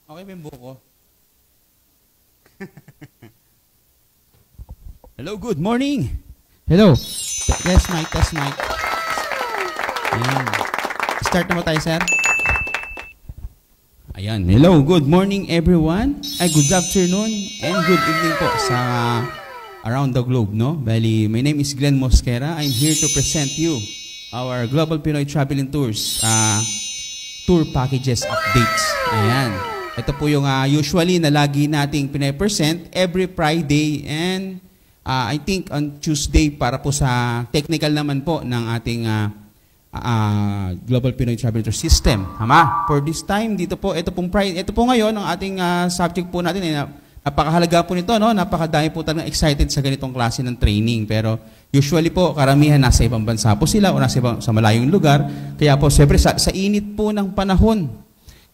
Okay ba yung buko? Hello, good morning. Hello. Test mic, test mic. Ayan. Start na ba tayo, sir? Ayan. Hello, good morning everyone. Ay, good afternoon and good evening po sa around the globe, no? Bali, my name is Glenn Mosquera. I'm here to present you our Global Pinoy Travel and Tours tour packages updates. Ayan. Ito po yung usually na lagi nating pinapresent every Friday and I think on Tuesday para po sa technical naman po ng ating Global Pinoy Travel Tour System. Tama? For this time, dito po, ito po ngayon, ang ating subject po natin, napakahalaga po nito, no? Napakadami po talagang excited sa ganitong klase ng training. Pero usually po, karamihan nasa ibang bansa po sila o sa malayong lugar. Kaya po, siyempre, sa init po ng panahon,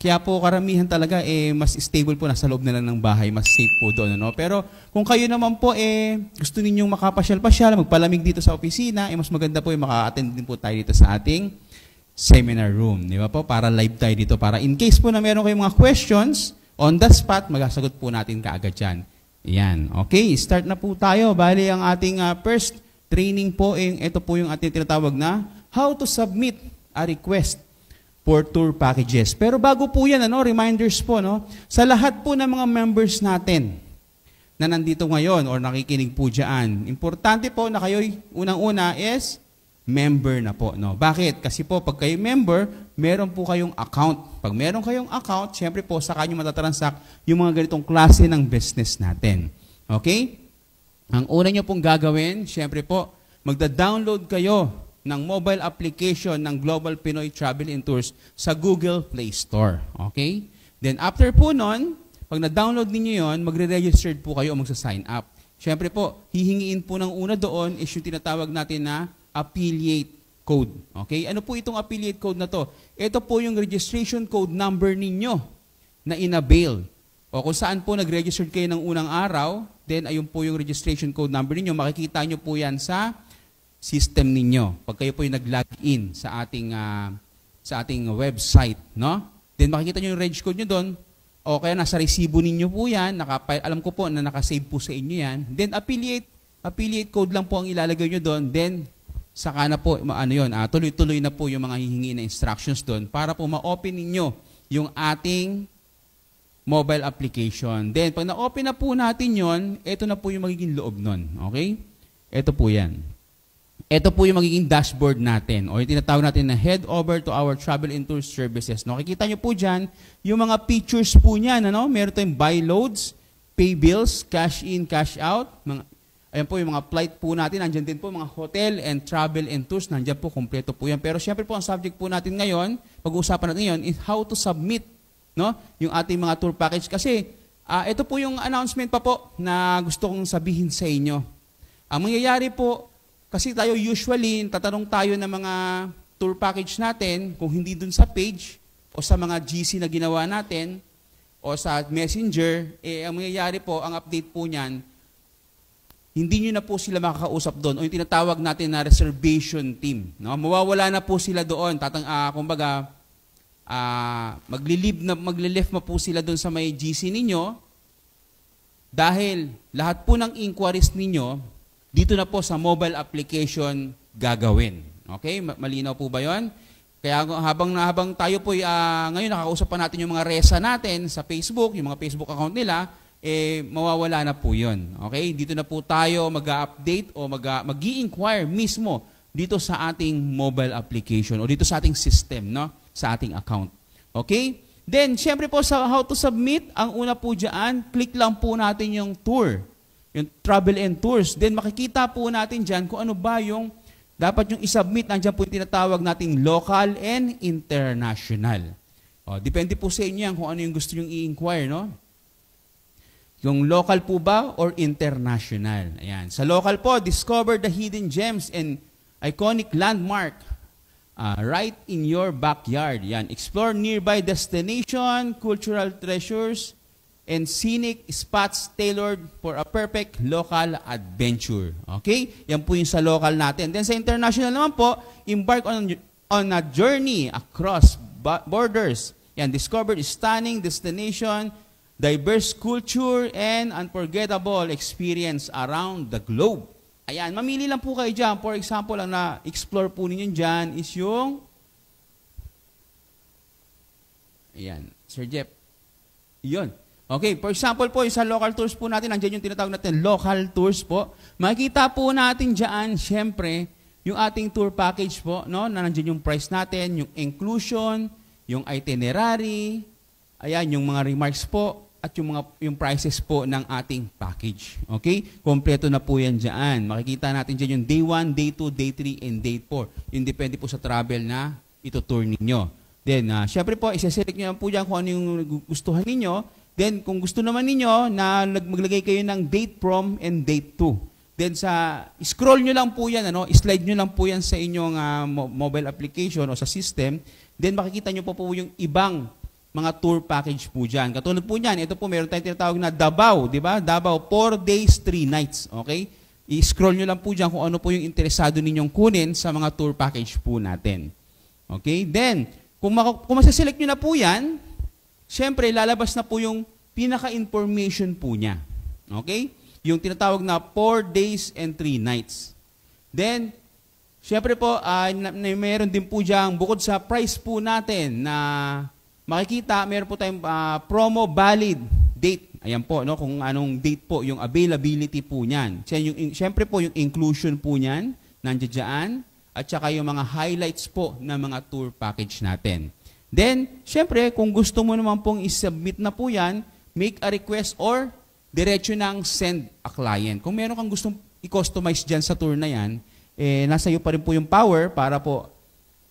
kaya po karamihan talaga mas stable po nasa loob na lang ng bahay, mas safe po doon. Ano? Pero kung kayo naman po gusto ninyong makapasyal-pasyal, magpalamig dito sa opisina, mas maganda po maka-attend din po tayo dito sa ating seminar room. Di ba po? Para live tayo dito. Para in case po na meron kayong mga questions, on the spot, magasagot po natin kaagad yan. Yan. Okay, start na po tayo. Bali, ang ating first training po, ito po yung ating tinatawag na how to submit a request for tour packages. Pero bago po yan, reminders po, no? Sa lahat po ng mga members natin na nandito ngayon or nakikinig po dyan, importante po na kayo'y unang-una is member na po. No? Bakit? Kasi po, pag kayo member, meron po kayong account. Pag meron kayong account, syempre po, sa kanyo matatransact yung mga ganitong klase ng business natin. Okay? Ang una nyo pong gagawin, syempre po, magda-download kayo ng mobile application ng Global Pinoy Travel and Tours sa Google Play Store. Okay? Then after po nun, pag na-download ninyo yon, magre-register po kayo o magsa-sign up. Siyempre po, hihingiin po ng una doon is yung tinatawag natin na affiliate code. Okay? Ano po itong affiliate code na to? Ito po yung registration code number ninyo na in-avail. O kung saan po nag-register kayo ng unang araw, then ayun po yung registration code number ninyo. Makikita nyo po yan sa system ninyo. Pag kayo po yung nag-login sa ating website, no? Then makikita nyo yung reg code nyo doon, o kaya nasa resibo ninyo po yan, alam ko po na nakasave po sa inyo yan. Then affiliate code lang po ang ilalagay nyo doon, then saka na po, tuloy-tuloy na po yung mga hihingi na instructions doon para po ma-open ninyo yung ating mobile application. Then pag na-open na po natin yon, ito na po yung magiging loob nun. Okay? Ito po yan. Ito po yung magiging dashboard natin o yung tinatawag natin na head over to our travel and tour services. No? Kikita nyo po dyan yung mga features po niyan. Meron tayong buy loads, pay bills, cash in, cash out. Ayan po yung mga flight po natin. Nandiyan din po mga hotel and travel and tours. Nandiyan po, kompleto po yan. Pero syempre po ang subject po natin ngayon, pag-uusapan natin ngayon, is how to submit yung ating mga tour package. Kasi ito po yung announcement pa po na gusto kong sabihin sa inyo. Ang mangyayari po, kasi tayo usually, tatanong tayo ng mga tour package natin, kung hindi dun sa page o sa mga GC na ginawa natin o sa messenger, ang mangyayari po, ang update po niyan, hindi nyo na po sila makakausap doon o yung tinatawag natin na reservation team. No? Mawawala na po sila doon. Kumbaga, maglilift na po sila doon sa may GC ninyo dahil lahat po ng inquiries ninyo, dito na po sa mobile application gagawin. Okay? Malinaw po ba yon? Kaya habang tayo po ngayon nakakausap pa natin yung mga resa natin sa Facebook, yung mga Facebook account nila, mawawala na po yun. Okay? Dito na po tayo mag-update o mag-i-inquire mismo dito sa ating mobile application o dito sa ating system, no? Sa ating account. Okay? Then, syempre po sa how to submit, ang una po dyan, click lang po natin yung tour. Yung travel and tours. Then makikita po natin dyan kung ano ba yung dapat yung isubmit. Nandiyan po yung tinatawag nating local and international. Depende po sa inyo yan kung ano yung gusto nyong i-inquire, no? Yung local po ba or international? Ayan. Sa local po, discover the hidden gems and iconic landmark right in your backyard. Yan. Explore nearby destination, cultural treasures, and scenic spots tailored for a perfect local adventure. Okay? Yan po yung sa local natin. Then sa international naman po, embark on a journey across borders Yan, discovered stunning destination, diverse culture, and unforgettable experience around the globe. Ayan, mamili lang po kayo dyan. For example, ang na-explore po ninyo dyan is yung, ayan, Sir Jeff. Yun. Okay, for example po, sa local tours po natin, nandiyan yung tinatawag natin local tours po. Makikita po natin dyan, syempre, yung ating tour package po, no? Na nandiyan yung price natin, yung inclusion, yung itinerary, ayan, yung mga remarks po, at yung prices po ng ating package. Okay? Kompleto na po yan dyan. Makikita natin dyan yung day 1, day 2, day 3, and day 4. Yung depende po sa travel na itutour ninyo. Then, syempre po, isa-select nyo lang po dyan kung ano yung gustuhan ninyo. Then, kung gusto naman ninyo na maglagay kayo ng date from and date to. Then, scroll nyo lang po yan, slide nyo lang po yan sa inyong mobile application o sa system. Then, makikita nyo po yung ibang mga tour package po dyan. Katulad po niyan, ito po, meron tayong tinatawag na Davao, di ba? Davao, 4 days, 3 nights. Okay? I-scroll nyo lang po dyan kung ano po yung interesado ninyong kunin sa mga tour package po natin. Okay? Then, kung masaselect nyo na po yan, siyempre, lalabas na po yung pinaka-information po niya. Okay? Yung tinatawag na 4 days and 3 nights. Then, siyempre po, meron din po diyang, bukod sa price po natin na makikita, meron po tayong promo valid date. Ayan po, no? Kung anong date po, yung availability po niyan. Siyempre po, yung inclusion po niyan, nandiyan dyan, at saka yung mga highlights po ng mga tour package natin. Then, syempre, kung gusto mo naman pong isubmit na po yan, make a request or diretso nang send a client. Kung meron kang gustong i-customize dyan sa tour na yan, nasa iyo pa rin po yung power para po,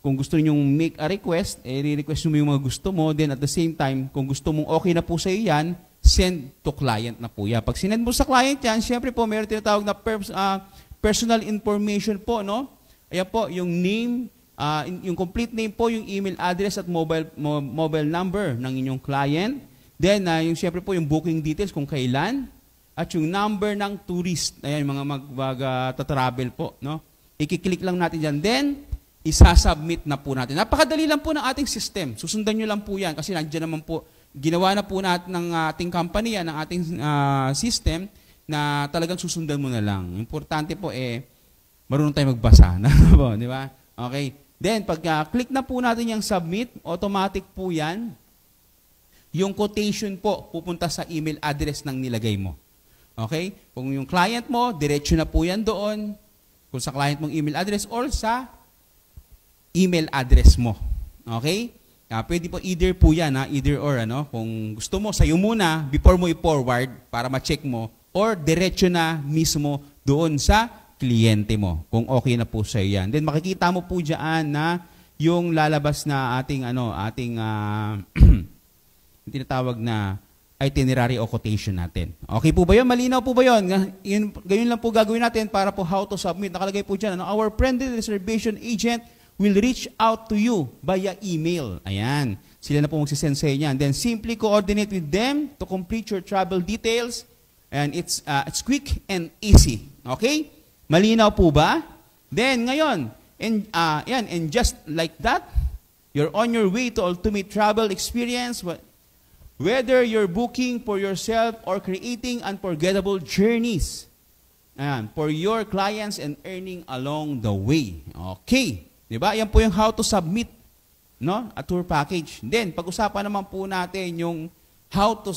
kung gusto niyo make a request, re-request mo yung mga gusto mo, then at the same time, kung gusto mong okay na po sa iyo yan, send to client na po yan. Pag sinend mo sa client yan, syempre po, meron tinatawag na personal information po, no? Ayan po, yung name, yung complete name po, yung email address at mobile number ng inyong client. Then, yung siyempre po yung booking details kung kailan. At yung number ng tourist. Ayan, mga mag-travel po. No? I-click lang natin dyan. Then, isasubmit na po natin. Napakadali lang po ng ating system. Susundan nyo lang po yan. Kasi nandiyan naman po, ginawa na po natin ng ating company, ng ating system, na talagang susundan mo na lang. Importante po, marunong tayo magbasa. Di ba? Okay. Then, pag click na po natin yung submit, automatic po yan. Yung quotation po, pupunta sa email address ng nilagay mo. Okay? Kung yung client mo, diretso na po yan doon. Kung sa client mong email address or sa email address mo. Okay? Pwede po either po yan, either or. Kung gusto mo, sa'yo muna, before mo i-forward para ma-check mo, or diretso na mismo doon sa kliyente mo, kung okay na po sa yan. Then makikita mo po diyan na yung lalabas na ating tinatawag na itinerary o quotation natin. Okay po ba 'yon? Malinaw po ba 'yon? Ganyan lang po gagawin natin para po how to submit. Nakalagay po diyan, our friendly reservation agent will reach out to you via email. Ayan. Sila na po magsisend sa inyo. Then simply coordinate with them to complete your travel details, and it's quick and easy. Okay? Malinaw po ba? Then, ngayon, and just like that, you're on your way to ultimate travel experience, whether you're booking for yourself or creating unforgettable journeys for your clients and earning along the way. Okay. Diba? Yan po yung how to submit, no? A tour package. Then, pag-usapan naman po natin yung how to,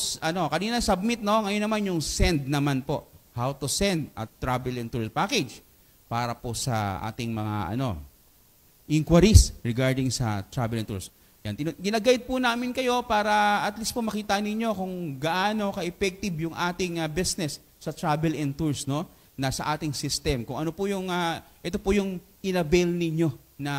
kanina submit, no? Ngayon naman yung send naman po. How to send a travel and tour package para po sa ating mga inquiries regarding sa travel and tours. Yan, ginaguide po namin kayo para at least po makita ninyo kung gaano ka-effective yung ating business sa travel and tours, no? Na sa ating system. Kung ano po yung ito po yung inavail ninyo na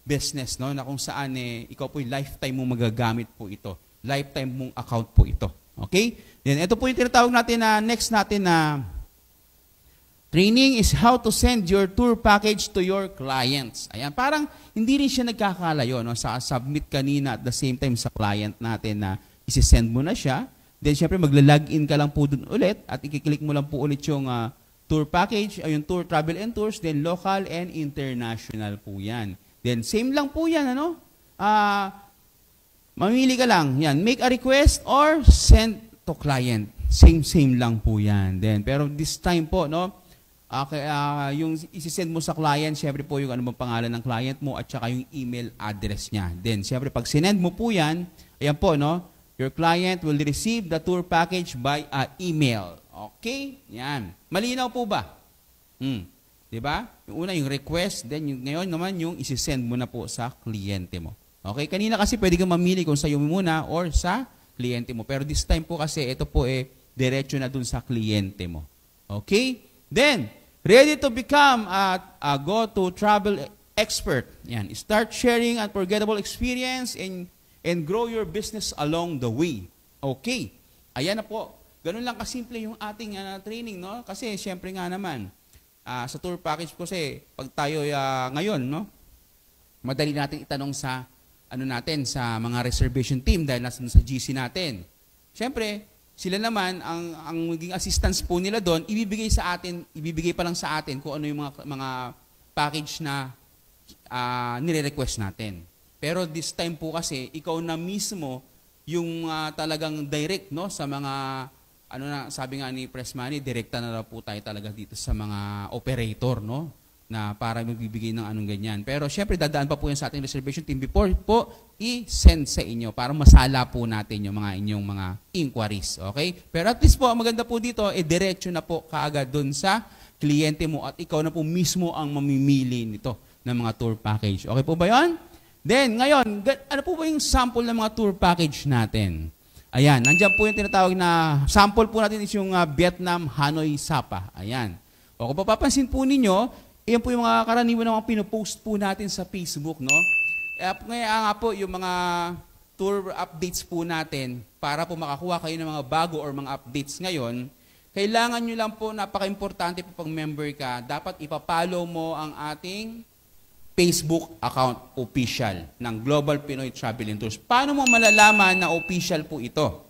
business, no? Na kung saan ikaw po yung lifetime mong magagamit po ito. Lifetime mong account po ito. Okay? Then, ito po yung tinatawag natin na next natin na training is how to send your tour package to your clients. Ayan, parang hindi rin siya nagkakalayo, no? Sa submit kanina at the same time sa client natin na isi-send mo na siya. Then, syempre, magla-login ka lang po dun ulit at i-click mo lang po ulit yung tour package, yung tour, travel and tours, then local and international po yan. Then, same lang po yan, Mamili ka lang. Yan, make a request or send to client. Same lang po yan. Then, pero this time po, no, yung isi-send mo sa client, syempre po yung ano bang pangalan ng client mo at saka yung email address niya. Then, syempre pag sinend mo po yan, ayan po, no, your client will receive the tour package by email. Okay? Yan. Malinaw po ba? Diba? Yung una, yung request, then yung, ngayon naman yung isi-send mo na po sa kliyente mo. Okay? Kanina kasi pwede kang mamili kung sa'yo muna or sa kliyente mo. Pero this time po kasi, ito po diretso na dun sa kliyente mo. Okay? Then, ready to become a go-to travel expert. Yan. Start sharing unforgettable experience and grow your business along the way. Okay. Ayan na po. Ganun lang kasimple yung ating training, no? Kasi, syempre nga naman, sa tour package ko kasi pag tayo ngayon, no, madali natin itanong sa natin sa mga reservation team dahil nasa sa GC natin. Siyempre, sila naman ang maging assistance po nila doon, ibibigay pa lang sa atin kung ano yung mga package na nire-request natin. Pero this time po kasi ikaw na mismo yung talagang direct, no, sa mga sabi nga ni Press Money, direkta na po tayo talaga dito sa mga operator, no? Na para magbibigay ng anong ganyan. Pero syempre, dadaan pa po yan sa ating reservation team before po i-send sa inyo para masala po natin yung inyong mga inquiries. Okay? Pero at least po, ang maganda po dito, diretso na po kaagad dun sa kliyente mo at ikaw na po mismo ang mamimili nito ng mga tour package. Okay po ba yun? Then, ngayon, ano po ba yung sample ng mga tour package natin? Ayan, nandiyan po yung tinatawag na sample po natin is yung Vietnam Hanoi Sapa. Ayan. O kung papapansin po ninyo, yan po yung mga karaniwan na mga pinopost po natin sa Facebook, no? Kaya nga po yung mga tour updates po natin para po makakuha kayo ng mga bago or mga updates ngayon, kailangan nyo lang po, napaka-importante po pag member ka, dapat ipapollow mo ang ating Facebook account official ng Global Pinoy Travel and Tours. Paano mo malalaman na official po ito?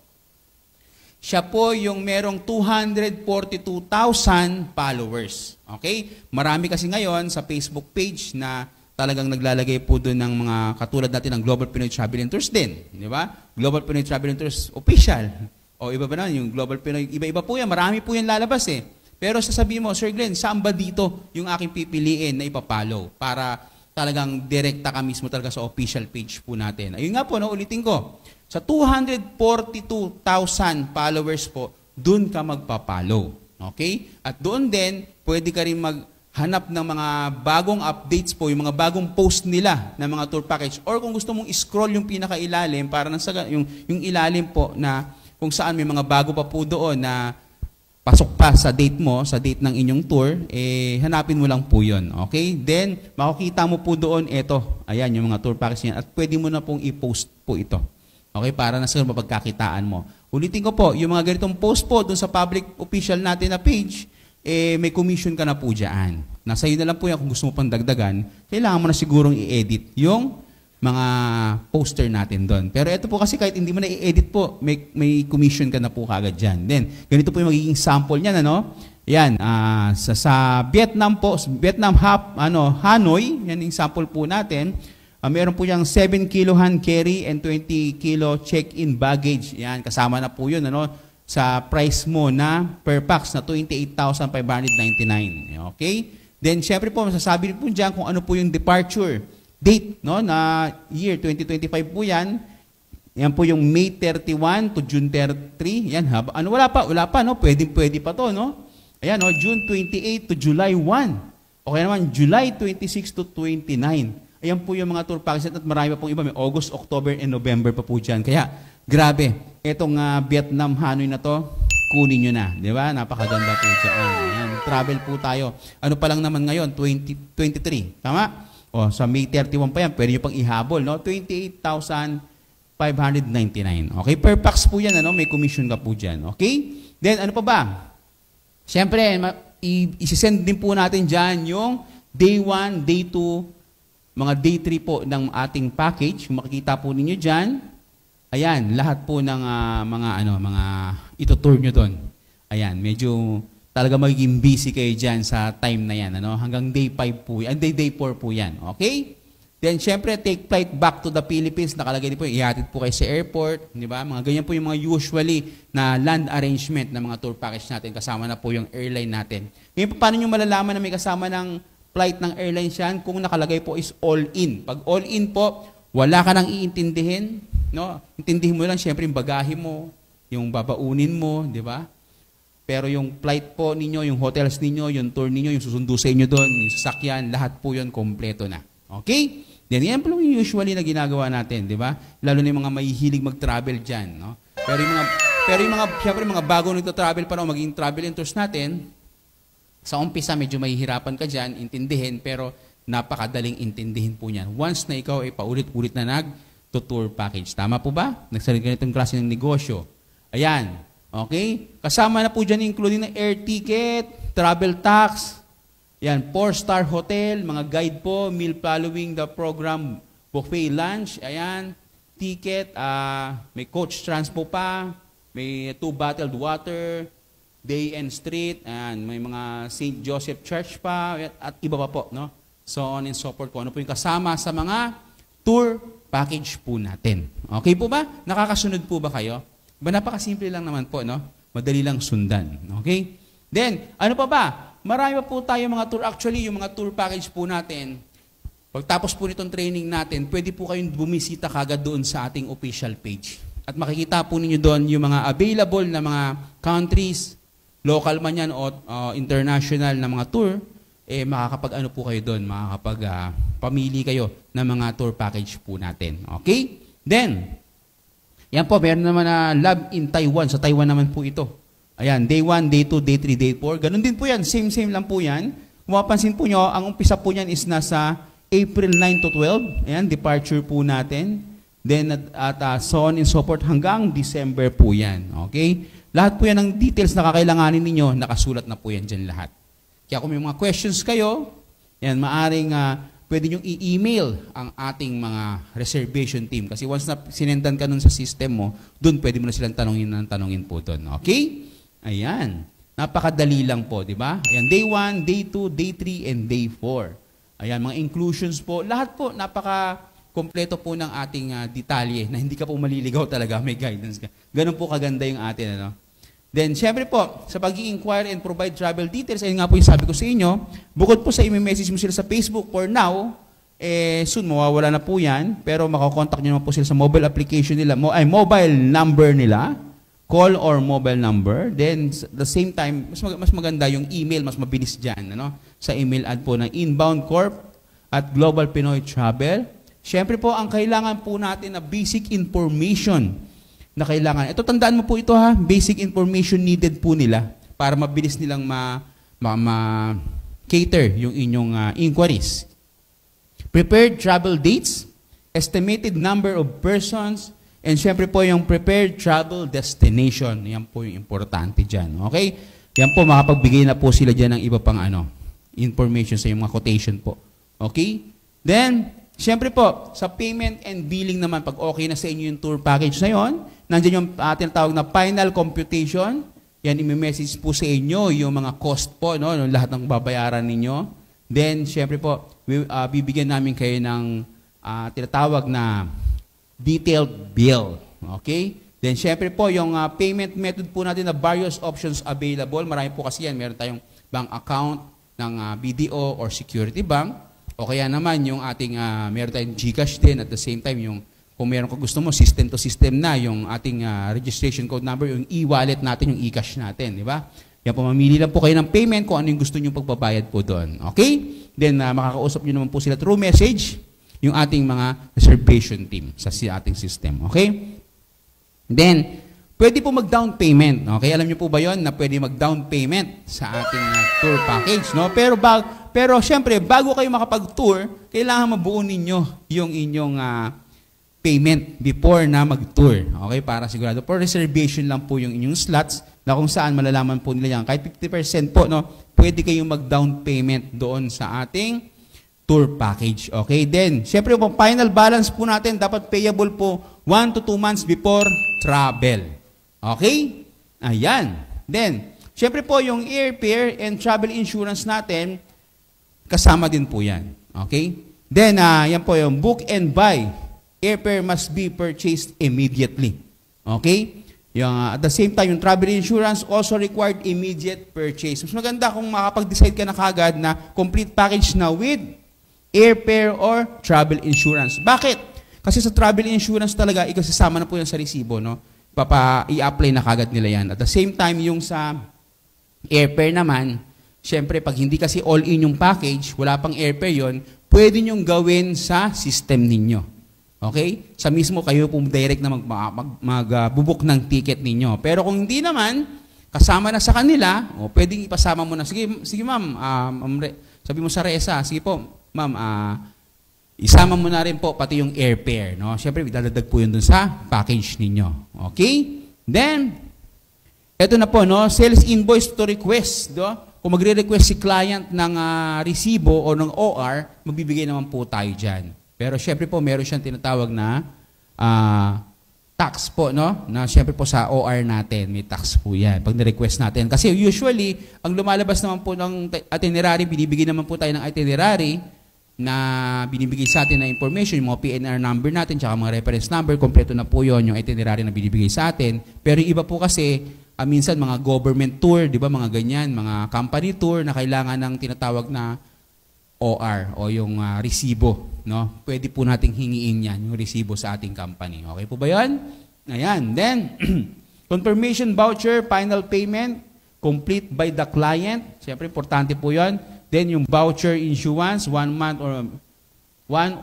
Siya po yung merong 242,000 followers. Okay? Marami kasi ngayon sa Facebook page na talagang naglalagay po doon ng mga katulad natin ng Global Pinoy Travel and Tours din. Di ba? Global Pinoy Travel and Tours official. O iba ba na yung Global Pinoy? Iba-iba po yan. Marami po yan lalabas eh. Pero sasabihin mo, Sir Glenn, saan ba dito yung aking pipiliin na ipapollow para talagang direkta ka mismo talaga sa official page po natin. Ayun nga po, no, ulitin ko. Sa 242,000 followers po, doon ka magpapollow. Okay? At doon din, pwede ka rin maghanap ng mga bagong updates po, yung mga bagong post nila ng mga tour package. Or kung gusto mong scroll yung pinakailalim, para yung ilalim po na kung saan may mga bago pa po doon na pasok pa sa date mo, sa date ng inyong tour, hanapin mo lang po yun. Okay? Then, makikita mo po doon, ayan, yung mga tour package niyan. At pwede mo na pong i-post po ito. Okay? Para na sa mapagkakitaan mo. Ulitin ko po, yung mga ganitong post po doon sa public official natin na page, may commission ka na po dyan. Nasa iyo na lang po yan kung gusto mo pang dagdagan. Kailangan mo na sigurong i-edit yung mga poster natin doon. Pero ito po kasi kahit hindi mo na i-edit po, may commission ka na po kagad dyan. Then, ganito po yung magiging sample niyan, ano? Yan, sa Vietnam po, Vietnam Hanoi, yan yung sample po natin. Meron po yung 7 kilo hand carry and 20 kilo check-in baggage. Yan, kasama na po yun, ano? Sa price mo na per pax na 28,599. Okay? Then, syempre po, masasabi po dyan kung ano po yung departure date, no, na year 2025 po yan. Yan po yung May 31 to June 3. Yan, wala pa, no? Pwede pa to, no? Ayan, no, June 28 to July 1. Okay naman, July 26 to 29. Ayan po yung mga tour packages at marami pa pong iba. May August, October, and November pa po dyan. Kaya, grabe, itong Vietnam Hanoi na to, kunin nyo na. Di ba? Napakaganda po dyan. Ayan, travel po tayo. Ano pa lang naman ngayon? 2023. Tama? O, sa May 31 pa yan, pwede nyo pang ihabol, no? 28,599. Okay? Per pax po yan, ano? May commission ka po dyan. Okay? Then, ano pa ba? Siyempre, isisend din po natin dyan yung day 1, day 2, mga day 3 po ng ating package. Kung makikita po ninyo dyan, ayan, lahat po ng mga itutour nyo doon. Ayan, medyo talaga magiging busy kayo dyan sa time na yan. Ano? Hanggang day 5 po yan. Day 4 po yan. Okay? Then, syempre, take flight back to the Philippines. Nakalagay din po, ihatid po kayo sa airport. Di ba? Mga ganyan po yung mga usually na land arrangement ng mga tour package natin. Kasama na po yung airline natin. Ngayon, paano nyo malalaman na may kasama ng flight ng airlines yan? Kung nakalagay po is all-in. Pag all-in po, wala ka nang iintindihin. No? Intindihin mo lang, syempre, yung bagahe mo, yung babaunin mo, di ba? Pero yung flight po ninyo, yung hotels ninyo, yung tour ninyo, yung susundo sa inyo doon, yung sasakyan, lahat po yun kompleto na. Okay? Then, yan po yung usually na ginagawa natin, di ba? Lalo na yung mga mahihilig mag-travel dyan, no? Pero yung mga, syempre, mga bago nagto-travel pa rin, maging travel and tours natin, sa umpisa, medyo mahihirapan ka dyan, intindihin, pero napakadaling intindihin po niyan. Once na ikaw ay paulit-ulit na nag-tour package. Tama po ba? Nagsalit ganitong klase ng negosyo. Ayan. Okay? Kasama na po dyan including ng air ticket, travel tax, yan, 4-star hotel, mga guide po, meal following the program, buffet lunch, ayan, ticket, may coach transpo pa, may 2 bottled water, day and street, ayan, may mga St. Joseph Church pa, at iba pa po, no? So on and so forth po. Ano po yung kasama sa mga tour package po natin. Okay po ba? Nakakasunod po ba kayo? Napakasimple lang naman po, no? Madali lang sundan. Okay? Then, ano pa ba? Marami pa po tayo mga tour. Actually, yung mga tour package po natin, pagtapos po nitong training natin, pwede po kayong bumisita kagad doon sa ating official page. At makikita po ninyo doon yung mga available na mga countries, local man yan o international na mga tour, makakapag-ano po kayo doon, makakapag-pamili kayo ng mga tour package po natin. Okay? Then, yan po, meron naman na Love in Taiwan. Sa Taiwan naman po ito. Ayan, day 1, day 2, day 3, day 4. Ganun din po yan. Same lang po yan. Kung mapansin po nyo, ang umpisa po yan is nasa April 9 to 12. Ayan, departure po natin. Then, so on and so forth, hanggang December po yan. Okay? Lahat po yan ng details na kakailanganin ninyo, nakasulat na po yan dyan lahat. Kaya kung may mga questions kayo, yan, maaring pwede nyo i-email ang ating mga reservation team. Kasi once na sinendan ka nun sa system mo, dun pwede mo na silang tanongin po dun. Okay? Ayan. Napakadali lang po, di ba? Ayan, day 1, day 2, day 3, and day 4. Ayan, mga inclusions po. Lahat po, napaka-kompleto po ng ating detalye na hindi ka po maliligaw talaga. May guidance ka. Ganun po kaganda yung atin, ano? Then, syempre po, sa pag-i-inquire and provide travel details, ayun nga po yung sabi ko sa inyo, bukod po sa i-message mo sila sa Facebook for now, soon mawawala na po yan, pero makakontakt nyo naman po sila sa mobile application nila, mobile number nila, call or mobile number. Then, at the same time, mas maganda yung email, mas mabilis dyan, ano? Sa email ad po ng Inbound Corp at Global Pinoy Travel. Syempre po, ang kailangan po natin na basic information na kailangan. Ito, tandaan mo po ito ha, basic information needed po nila para mabilis nilang cater yung inyong inquiries. Prepared travel dates, estimated number of persons, and syempre po yung prepared travel destination. Yan po yung importante dyan. Okay? Yan po, makapagbigay na po sila dyan ng iba pang information sa yung mga quotation po. Okay? Then, syempre po, sa payment and billing naman, pag okay na sa inyo yung tour package na yon, nandiyan yung tinatawag na final computation. Yan, i-message po sa inyo yung mga cost po, no? Lahat ng babayaran ninyo. Then, syempre po, bibigyan namin kayo ng tinatawag na detailed bill. Okay? Then, syempre po, yung payment method po natin na various options available. Marami po kasi yan. Meron tayong bank account ng BDO or security bank. O kaya naman yung ating, meron tayong GCash din at the same time yung kung meron ko gusto mo, system to system na yung ating registration code number, yung e-wallet natin, yung e-cash natin, di ba? Yan po, mamili lang po kayo ng payment kung ano yung gusto nyo pagbabayad po doon. Okay? Then, makakausap nyo naman po sila through message, yung ating mga reservation team sa ating system. Okay? Then, pwede po mag-down payment. Okay? Alam nyo po ba yon na pwede mag-down payment sa ating tour package? No? Pero syempre, bago kayo makapag-tour, kailangan mabuo ninyo yung inyong payment before na mag-tour. Okay? Para sigurado. For reservation lang po yung inyong slots na kung saan malalaman po nila yan. Kahit 50% po, no, pwede kayong mag-down payment doon sa ating tour package. Okay? Then, syempre po, final balance po natin, dapat payable po 1 to 2 months before travel. Okay? Ayan. Then, syempre po, yung airfare and travel insurance natin, kasama din po yan. Okay? Then, yan po yung book and buy. Airfare must be purchased immediately. Okay? Yung, at the same time, yung travel insurance also required immediate purchase. Mas maganda kung makapag-decide ka na kagad na complete package na with airfare or travel insurance. Bakit? Kasi sa travel insurance talaga, ikasasama na po yan sa resibo, no? I-apply na kagad nila yan. At the same time, yung sa airfare naman, syempre, pag hindi kasi all-in yung package, wala pang airfare yon, pwede nyong gawin sa system ninyo. Okay? Sa mismo kayo po direct na magbubuk ng ticket ninyo. Pero kung hindi naman, kasama na sa kanila, o pwedeng ipasama mo na, sige ma'am, sabi mo sa Reza, sige po, ma'am, isama mo na rin po pati yung airfare. No? Siyempre, idadagdag po yun dun sa package ninyo. Okay? Then, eto na po, no? Sales invoice to request. No? Kung magre-request si client ng resibo o ng OR, magbibigay naman po tayo dyan. Pero syempre po, meron siyang tinatawag na tax po, no? Na syempre po sa OR natin, may tax po yan pag na-request natin. Kasi usually, ang lumalabas naman po ng itinerary, binibigay naman po tayo ng itinerary na binibigay sa atin na information, yung mga PNR number natin, tsaka mga reference number, kompleto na po yun, yung itinerary na binibigay sa atin. Pero yung iba po kasi, minsan mga government tour, di ba, mga ganyan, mga company tour na kailangan ng tinatawag na OR o yung resibo, no? Pwede po nating hingiin yan, yung resibo sa ating company. Okay po ba yan? Ayan. Then, confirmation voucher, final payment, complete by the client. Siyempre, importante po yan. Then, yung voucher issuance, 1 month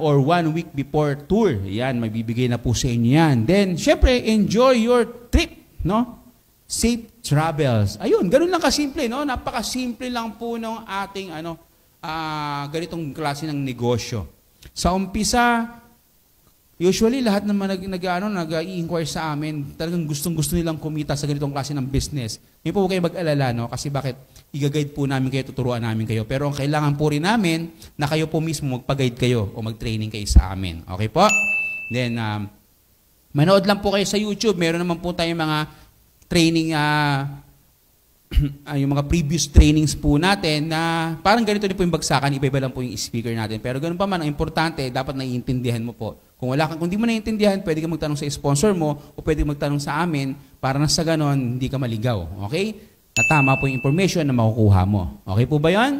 or 1 week before tour. Yan, may bibigay na po sa inyo yan. Then, siyempre, enjoy your trip, no? Safe travels. Ayun, ganun lang kasimple, no? Napakasimple lang po ng ating, ganitong klase ng negosyo. Sa umpisa, usually lahat naman nag-i-inquire sa amin, talagang gustong-gusto nilang kumita sa ganitong klase ng business. Hindi po kayo mag-alala, no? Kasi bakit? I-guide po namin kayo, tuturuan namin kayo. Pero ang kailangan po rin namin, na kayo po mismo magpa-guide kayo o mag-training kayo sa amin. Okay po? Then, manood lang po kayo sa YouTube. Meron naman po tayong mga training, yung mga previous trainings po natin na parang ganito din po yung bagsakan, iba-iba lang po yung speaker natin. Pero ganun pa man, ang importante, dapat naiintindihan mo po. Kung di mo naiintindihan, pwede ka magtanong sa sponsor mo o pwede magtanong sa amin para na sa ganon, hindi ka maligaw. Okay? Na tama po yung information na makukuha mo. Okay po ba yan?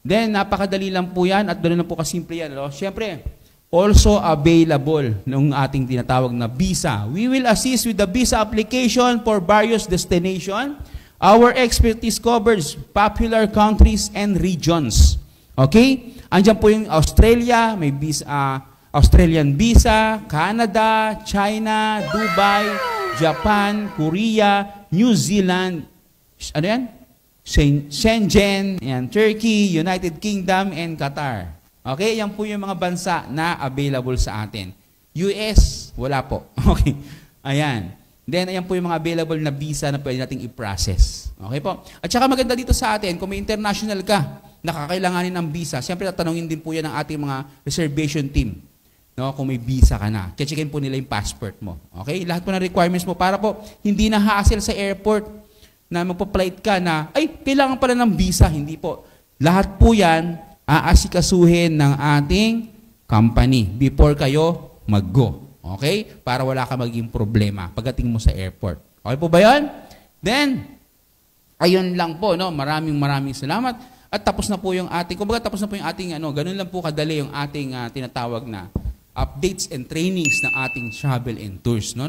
Then, napakadali lang po yan at ganoon lang po kasimple yan. No? Siyempre, also available ng ating tinatawag na visa. We will assist with the visa application for various destinations. Our expertise covers popular countries and regions. Okay? Andiyan po yung Australia, may visa, Australian visa, Canada, China, Dubai, Japan, Korea, New Zealand, ano yan? Shenzhen, yan, Turkey, United Kingdom, and Qatar. Okay? Yan po yung mga bansa na available sa atin. US, wala po. Okay? Ayan. Then, ayan po yung mga available na visa na pwede nating i-process. Okay po? At saka maganda dito sa atin, kung may international ka, nakakailanganin ng visa, siyempre tatanungin din po yan ng ating mga reservation team. No? Kung may visa ka na. Checkin po nila yung passport mo. Okay? Lahat po ng requirements mo para po hindi na hassle sa airport na magpa-flight ka na, ay, kailangan pala ng visa. Hindi po. Lahat po yan aasikasuhin ng ating company before kayo mag-go. Okay? Para wala ka maging problema pagdating mo sa airport. Okay po ba yun? Then, ayun lang po, no? Maraming salamat. At tapos na po yung ating, kumbaga tapos na po yung ating, ganun lang po kadali yung ating tinatawag na updates and trainings ng ating travel and tours. No?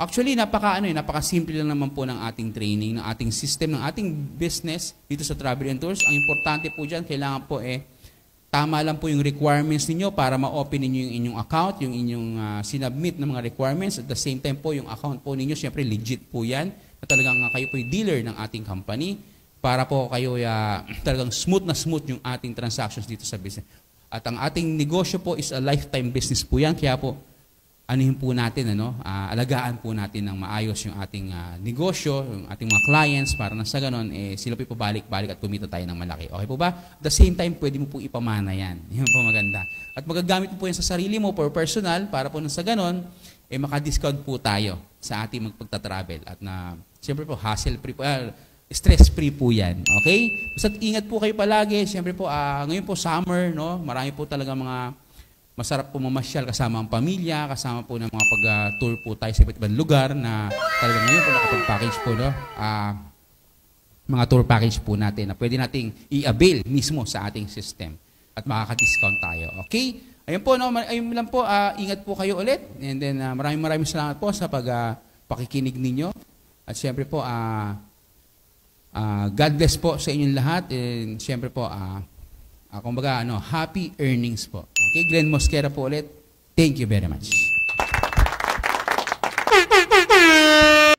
Actually, napaka-simple lang naman po ng ating training, ng ating system, ng ating business dito sa travel and tours. Ang importante po dyan, kailangan po tama lang po yung requirements ninyo para ma-open ninyo yung inyong account, yung inyong sinubmit ng mga requirements. At the same time po, yung account po ninyo, syempre legit po yan, na talagang kayo po yung dealer ng ating company para po kayo talagang smooth yung ating transactions dito sa business. At ang ating negosyo po is a lifetime business po yan, kaya po, anuhin po natin, alagaan po natin ng maayos yung ating negosyo, yung ating mga clients, para na sa ganon, sila po pabalik-balik at kumita tayo ng malaki. Okay po ba? At the same time, pwede mo po ipamana yan. Yun po maganda. At magagamit mo po yan sa sarili mo for personal, para po na sa ganon, maka-discount po tayo sa ating magpagta-travel. At siyempre po, hassle-free po. stress-free po yan. Okay? Basta ingat po kayo palagi. Siyempre po, ngayon po summer, no? Marami po talaga mga masarap po mamasyal kasama ang pamilya, kasama po ng mga pag-tour po tayo sa iba't ibang lugar na talagang ngayon po nakapag-package po, no? Mga tour package po natin na pwede nating i-avail mismo sa ating system at makaka-discount tayo. Okay? Ayun po, no? Ayun lang po, ingat po kayo ulit. And then, maraming salamat po sa pakikinig ninyo. At siyempre po, God bless po sa inyong lahat. And siyempre po, kumbaga, happy earnings po. Okay, Glenn Mosquera po ulit. Thank you very much.